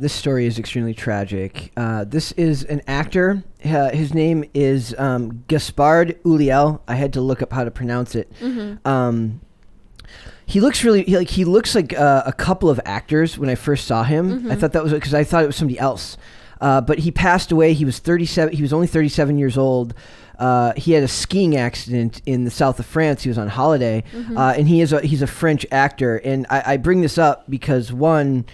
This story is extremely tragic. This is an actor. His name is Gaspard Ulliel. I had to look up how to pronounce it. He looks he looks like a couple of actors when I first saw him. I thought that was because I thought it was somebody else. But he passed away. He was 37. He was only 37 years old. He had a skiing accident in the south of France. He was on holiday, and he's a French actor. And I bring this up because one.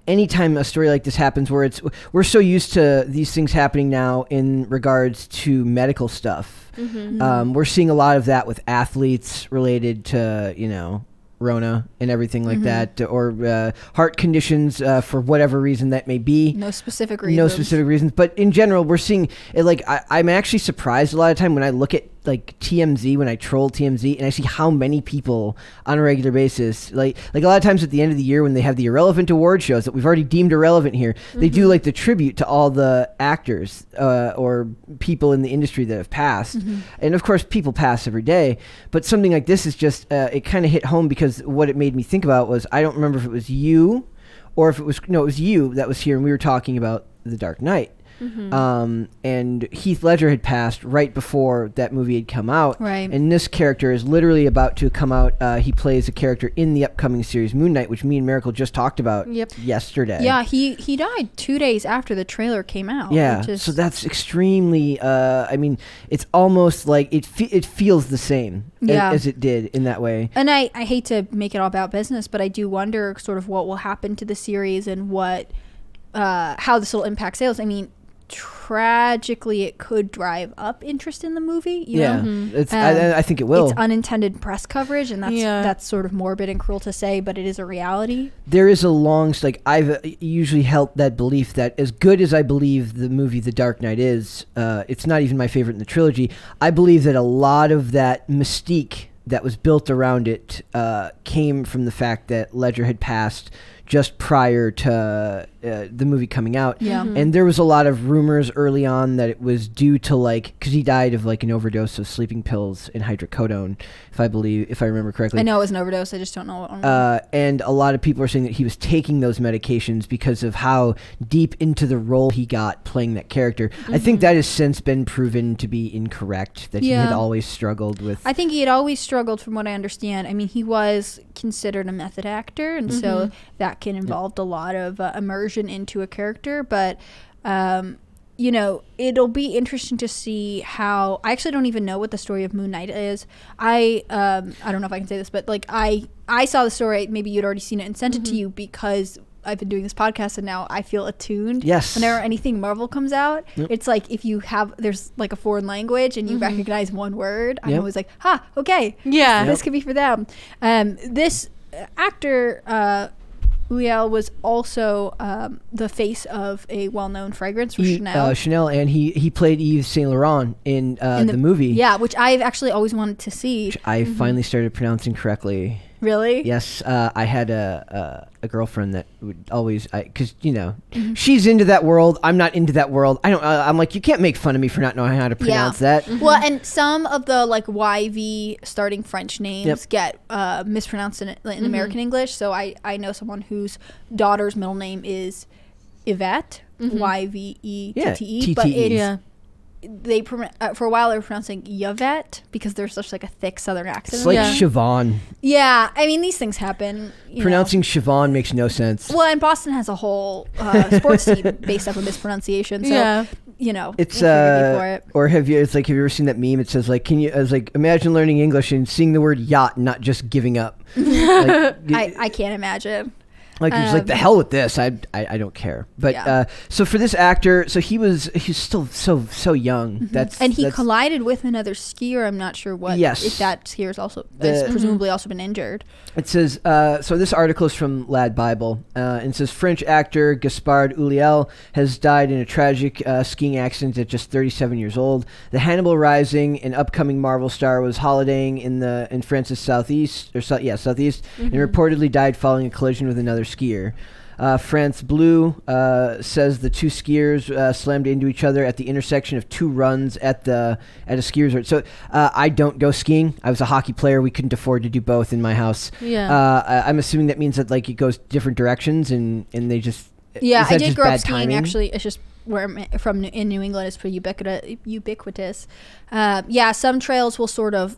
Anytime a story like this happens where we're so used to these things happening now in regards to medical stuff. We're seeing a lot of that with athletes related to, Rona and everything like that, or heart conditions for whatever reason that may be. No specific reasons. But in general, we're seeing it. I'm actually surprised a lot of time when I look at TMZ, when I troll TMZ, and I see how many people on a regular basis, like a lot of times at the end of the year when they have the irrelevant award shows that we've already deemed irrelevant here, they do the tribute to all the actors or people in the industry that have passed. And of course, people pass every day, but something like this is just, it kind of hit home because what it made me think about was, I don't remember if it was you or if it was you that was here and we were talking about The Dark Knight. And Heath Ledger had passed right before that movie had come out. Right. And this character is literally about to come out. He plays a character in the upcoming series Moon Knight, which me and Miracle just talked about yesterday. Yeah, he died 2 days after the trailer came out. Yeah, so that's extremely, it's almost like it feels the same as it did in that way. And I hate to make it all about business, but I do wonder sort of what will happen to the series and how this will impact sales. I mean, tragically it could drive up interest in the movie, you know? It's I think it will. It's unintended press coverage, and that's sort of morbid and cruel to say, but it is a reality. There is a long, I've usually held that belief that as good as I believe the movie The Dark Knight is, it's not even my favorite in the trilogy. I believe that a lot of that mystique that was built around it came from the fact that Ledger had passed just prior to the movie coming out. And there was a lot of rumors early on that it was due to because he died of an overdose of sleeping pills and hydrocodone, if I remember correctly. I know it was an overdose, I just don't know what one. And a lot of people are saying that he was taking those medications because of how deep into the role he got playing that character. I think that has since been proven to be incorrect, that he had always struggled with. I think he had always struggled, from what I understand. I mean, he was considered a method actor, and so that can involve a lot of immersion into a character, but it'll be interesting to see how. I actually don't even know what the story of Moon Knight is. I don't know if I can say this, but I saw the story, maybe you'd already seen it and sent it to you, because I've been doing this podcast and now I feel attuned. Yes. Whenever anything Marvel comes out, it's like if there's a foreign language and you recognize one word, I'm always like, okay, this could be for them. This actor Ulliel was also the face of a well-known fragrance for Chanel. Chanel, and he played Yves Saint Laurent in the movie. Yeah, which I've actually always wanted to see. Which I finally started pronouncing correctly. Really? Yes, I had a girlfriend that would always, because she's into that world. I'm not into that world. I'm like, you can't make fun of me for not knowing how to pronounce that. Well, and some of the YV starting French names get mispronounced in American English. So I know someone whose daughter's middle name is Yvette, Yvette, but it's. They for a while they were pronouncing Yvette because there's such a thick Southern accent. It's like Siobhan. Yeah, I mean these things happen. Pronouncing Siobhan makes no sense. Well, and Boston has a whole sports team based off of mispronunciation. So it's for it. Or have you ever seen that meme? It says imagine learning English and seeing the word yacht, and not just giving up. I can't imagine. You're just the hell with this. I don't care. But so for this actor, he's still so young. He collided with another skier. I'm not sure what. Yes. If that skier has presumably also been injured. It says so. This article is from Lad Bible, and it says French actor Gaspard Ulliel has died in a tragic skiing accident at just 37 years old. The Hannibal Rising, an upcoming Marvel star, was holidaying in France's southeast, and reportedly died following a collision with another skier. France Blue says the two skiers slammed into each other at the intersection of two runs at a ski resort. So I don't go skiing. I was a hockey player. We couldn't afford to do both in my house. I'm assuming that means that it goes different directions and they just Yeah, is that I did just grow up bad skiing. timing? Actually, it's just where I'm from in New England. It's pretty ubiquitous. Yeah, some trails will sort of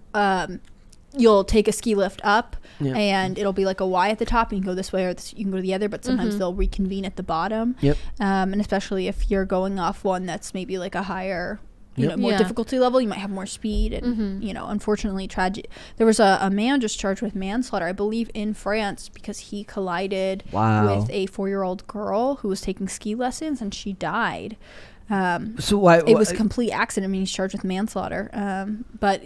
you'll take a ski lift up, and it'll be like a Y at the top, and you can go this way or you can go to the other. But sometimes they'll reconvene at the bottom. Yep. And especially if you're going off one that's maybe like a higher, more difficulty level, you might have more speed. And unfortunately, tragic. There was a man just charged with manslaughter, I believe, in France because he collided with a 4-year-old girl who was taking ski lessons, and she died. So why it was a complete accident. I mean, he's charged with manslaughter. But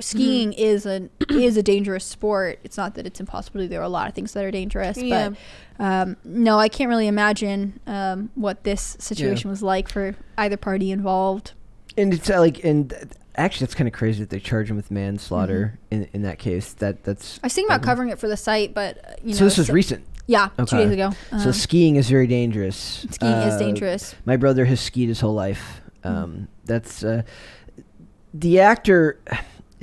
skiing is a dangerous sport. It's not that it's impossible to do. There are a lot of things that are dangerous. Yeah. But no, I can't really imagine what this situation was like for either party involved. And it's actually that's kind of crazy that they charge him with manslaughter in that case. That's. I was thinking about covering it for the site, but So this was recent. Yeah, okay. 2 days ago. So skiing is very dangerous. Skiing is dangerous. My brother has skied his whole life. That's the actor.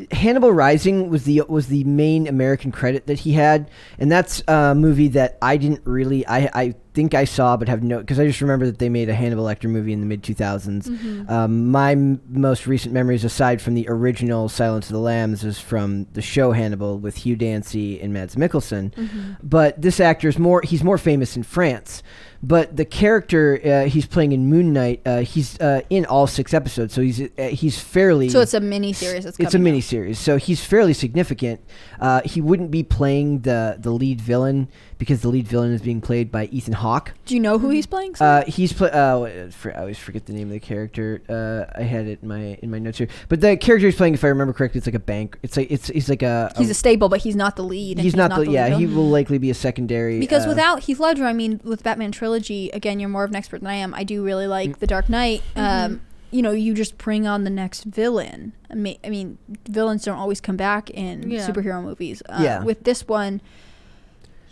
Hannibal Rising was the main American credit that he had, and that's a movie that I didn't really. I think I saw, but have no, because I just remember that they made a Hannibal Lecter movie in the mid 2000s. My most recent memories, aside from the original Silence of the Lambs, is from the show Hannibal with Hugh Dancy and Mads Mikkelsen. But this actor is he's more famous in France. But the character he's playing in Moon Knight, he's in all 6 episodes, so he's fairly. So it's a mini series. It's a mini series, so he's fairly significant. He wouldn't be playing the lead villain because the lead villain is being played by Ethan Hawke. Do you know who he's playing? I always forget the name of the character. I had it in my notes here, but the character he's playing, if I remember correctly, it's like a bank. He's a stable, but he's not the lead. He's not the lead. He will likely be a secondary. Because without Heath Ledger, I mean, with Batman Trilogy, again, you're more of an expert than I am. I do really like The Dark Knight. You just bring on the next villain. I mean, villains don't always come back in superhero movies. With this one,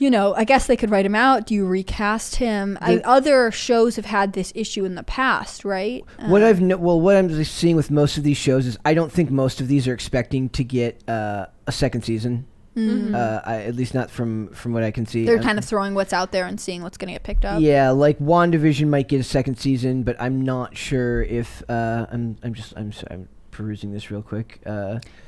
I guess they could write him out. Do you recast him? Other shows have had this issue in the past, right? What I'm seeing with most of these shows is I don't think most of these are expecting to get a second season. At least not from what I can see. They're kind of throwing what's out there and seeing what's going to get picked up. Yeah, like WandaVision might get a second season, but I'm not sure if I'm perusing this real quick.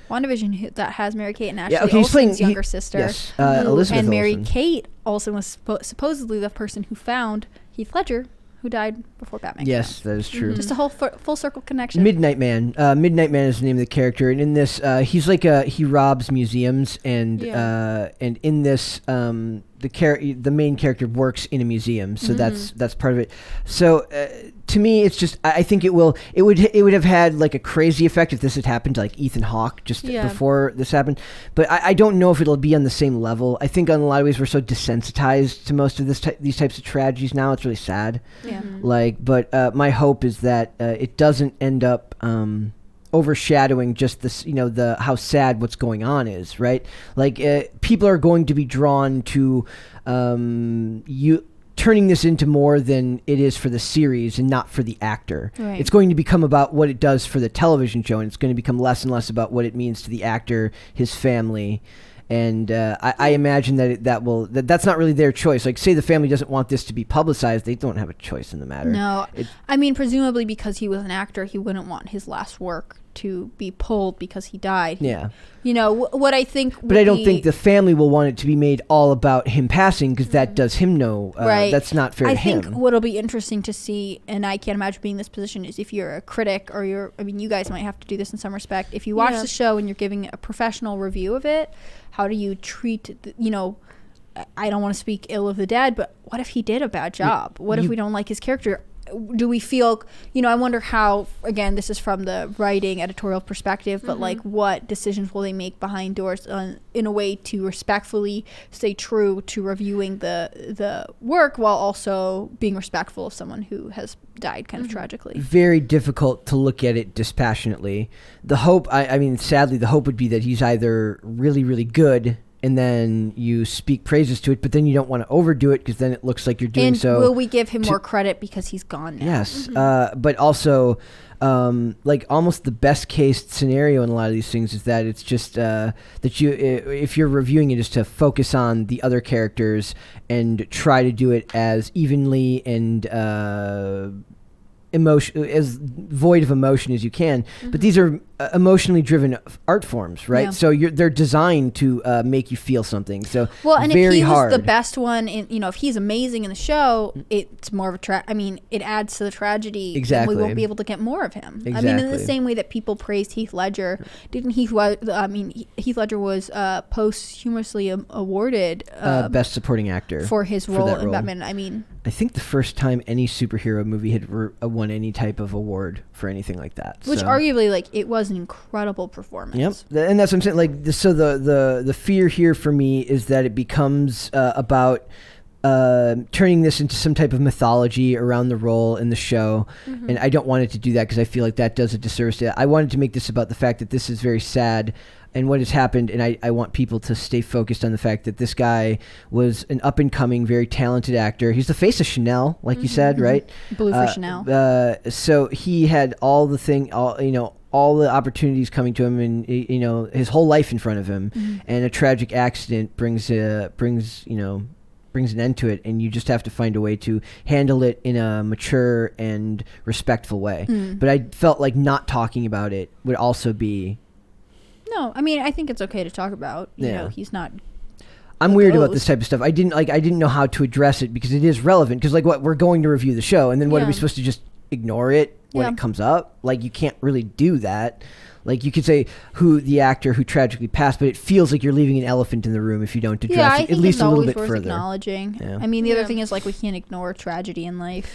WandaVision that has Mary-Kate and Ashley Olsen's younger sister. Yes, Elizabeth and Olsen. Mary-Kate Olsen was supposedly the person who found Heath Ledger, who died before Batman. Yes, that is true. Just a whole full circle connection. Midnight Man. Midnight Man is the name of the character, and in this, he's like he robs museums, and in this, the main character works in a museum, so that's part of it. So to me, it's just I think it would have had like a crazy effect if this had happened to like Ethan Hawke just before this happened, but I don't know if it'll be on the same level. I think in a lot of ways we're so desensitized to most of these types of tragedies now. It's really sad. Yeah. But my hope is that it doesn't end up overshadowing just this, the how sad what's going on is, right? Like people are going to be drawn to turning this into more than it is for the series and not for the actor. Right. It's going to become about what it does for the television show, and it's going to become less and less about what it means to the actor, his family. And I imagine that's not really their choice. Like, say the family doesn't want this to be publicized, they don't have a choice in the matter. No. I mean, presumably because he was an actor, he wouldn't want his last work to be pulled because he died. What I think But I don't think the family will want it to be made all about him passing, because that does him no... That's not fair to him. I think what'll be interesting to see, and I can't imagine being in this position, is if you're a critic or you guys might have to do this in some respect. If you watch the show and you're giving a professional review of it, how do you treat, I don't want to speak ill of the dead, but what if he did a bad job? What if we don't like his character? Do we feel, I wonder how, again, this is from the writing editorial perspective, but like what decisions will they make behind doors in a way to respectfully stay true to reviewing the work while also being respectful of someone who has died kind of tragically. Very difficult to look at it dispassionately. The hope, sadly, the hope would be that he's either really, really good and then you speak praises to it, but then you don't want to overdo it because then it looks like you're doing so. And will we give him more credit because he's gone now? Yes, but also like almost the best case scenario in a lot of these things is that it's just that you, if you're reviewing it, is to focus on the other characters and try to do it as evenly and emotion as void of emotion as you can. But these are emotionally driven art forms, right? Yeah. So they're designed to make you feel something. So well, and very if he hard. was the best one, if he's amazing in the show, it's more of it adds to the tragedy. Exactly. And we won't be able to get more of him. Exactly. I mean, in the same way that people praised Heath Ledger, Heath Ledger was posthumously awarded best supporting actor for his role that in role. Batman. I mean, I think the first time any superhero movie had won any type of award for anything like that. which So- arguably, it was an incredible performance. Yep, and that's what I'm saying. Like, so the fear here for me is that it becomes about turning this into some type of mythology around the role in the show, and I don't want it to do that because I feel like that does a disservice to it. I wanted to make this about the fact that this is very sad and what has happened, and I want people to stay focused on the fact that this guy was an up-and-coming, very talented actor. He's the face of Chanel, like you said, right? Blue for Chanel. So he had all the opportunities coming to him, and his whole life in front of him, and a tragic accident brings an end to it, and you just have to find a way to handle it in a mature and respectful way. But I felt like not talking about it would also be. No, I mean, I think it's okay to talk about. He's not. I'm weird about this type of stuff. I didn't know how to address it because it is relevant. Because we're going to review the show, and then what are we supposed to just ignore it when it comes up? Like, you can't really do that. Like, you could say who the actor who tragically passed, but it feels like you're leaving an elephant in the room if you don't address it at least a little bit further. Acknowledging. Yeah. I mean, the other thing is we can't ignore tragedy in life.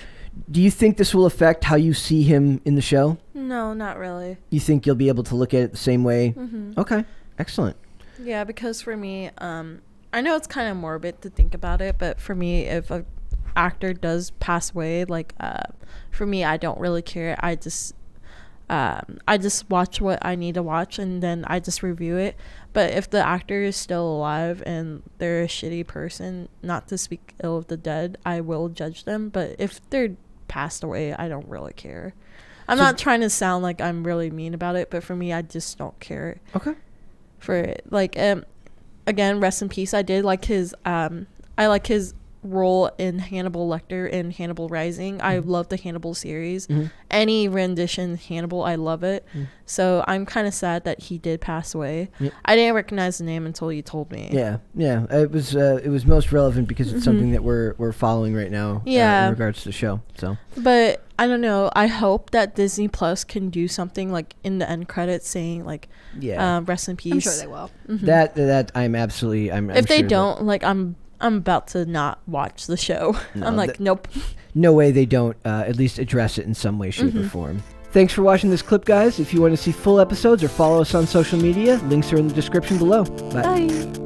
Do you think this will affect how you see him in the show? No, not really. You think you'll be able to look at it the same way? Okay, excellent. Yeah, because for me, I know it's kind of morbid to think about it, but for me, if a actor does pass away, for me, I don't really care. I just watch what I need to watch, and then I just review it. But if the actor is still alive and they're a shitty person, not to speak ill of the dead, I will judge them. But if they're passed away, I don't really care. I'm not trying to sound like I'm really mean about it, but for me, I just don't care. Okay. For it. Again, rest in peace. I did like his I like his role in Hannibal Lecter in Hannibal Rising. I love the Hannibal series. Any rendition Hannibal, I love it. So I'm kind of sad that he did pass away. I didn't recognize the name until you told me. Yeah. It was most relevant because it's something that we're following right now. In regards to the show. So. But I don't know. I hope that Disney Plus can do something in the end credits saying rest in peace. I'm sure they will. That I'm absolutely. If they don't, I'm about to not watch the show. No, I'm nope. No way they don't at least address it in some way, shape, or form. Thanks for watching this clip, guys. If you want to see full episodes or follow us on social media, links are in the description below. Bye. Bye.